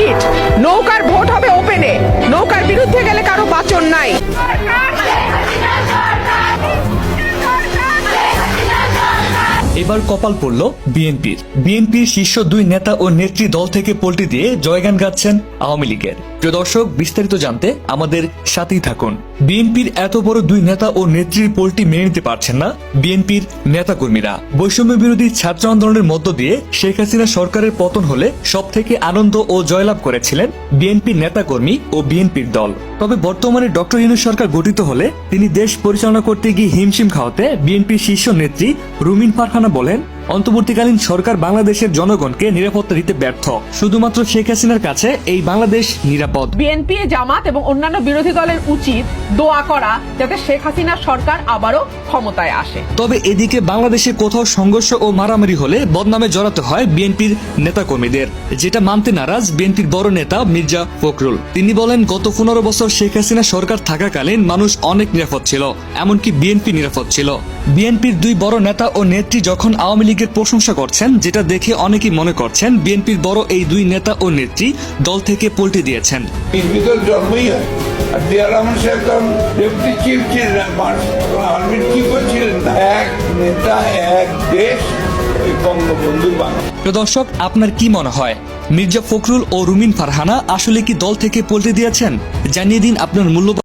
ইট। নৌকার ভোট হবে ওপেনে, নৌকার বিরুদ্ধে গেলে কারো বাঁচন নাই। এবার কপাল পড়ল বিএনপির শীর্ষ দুই নেতা ও নেত্রী দল থেকে পল্টি দিয়ে জয়গান গাচ্ছেন আওয়ামী লীগের। প্রিয় দর্শক, বিস্তারিত জানতে আমাদের সাথেই থাকুন। বিএনপির এত বড় দুই নেতা ও নেত্রীর পল্টি মেনে নিতে পারছেন না বিএনপির নেতাকর্মীরা। বৈষম্য বিরোধী ছাত্র আন্দোলনের মধ্য দিয়ে শেখ হাসিনা সরকারের পতন হলে সব থেকে আনন্দ ও জয়লাভ করেছিলেন বিএনপির নেতাকর্মী ও বিএনপির দল। তবে বর্তমানে ডক্টর ইউনূস সরকার গঠিত হলে তিনি দেশ পরিচালনা করতে গিয়ে হিমশিম খাওয়াতে বিএনপির শীর্ষ নেত্রী রুমিন ফারহানা বলেন, অন্তর্বর্তীকালীন সরকার বাংলাদেশের জনগণকে নিরাপত্তা দিতে ব্যর্থ। শুধুমাত্র শেখ হাসিনার কাছে এই বাংলাদেশ নিরাপদ। বিএনপি, জামাত এবং অন্যান্য বিরোধী দলের উচিত দোয়া করা যাতে শেখ হাসিনা সরকার আবারও ক্ষমতায় আসে। তবে এদিকে বাংলাদেশে কোথাও সংঘর্ষ ও মারামারি হলে বদনামে জড়াতে হয় বিএনপির নেতাকর্মীদের, যেটা মানতে নারাজ বিএনপির বড় নেতা মির্জা ফখরুল। তিনি বলেন, গত 15 বছর শেখ হাসিনা সরকার থাকাকালীন মানুষ অনেক নিরাপদ ছিল, এমনকি বিএনপি নিরাপদ ছিল। বিএনপির দুই বড় নেতা ও নেত্রী যখন আওয়ামী লীগের প্রশংসা করছেন, যেটা দেখে অনেকেই মনে করছেন বিএনপির বড় এই দুই নেতা ও নেত্রী দল থেকে পল্টি দিয়েছেন। জন্মই হয় আর জিয়া রহমান সাহেব তখন ডেপুটি চিফ ছিলেন, আর্মির চিফও ছিলেন না। এক নেতা, এক দেশ, বঙ্গবন্ধু বাংলা। দর্শক, আপনার কি মনে হয় মির্জা ফখরুল ও রুমিন ফারহানা আসলে কি দল থেকে পল্টি দিয়েছেন? জানিয়ে দিন আপনার মূল্যবান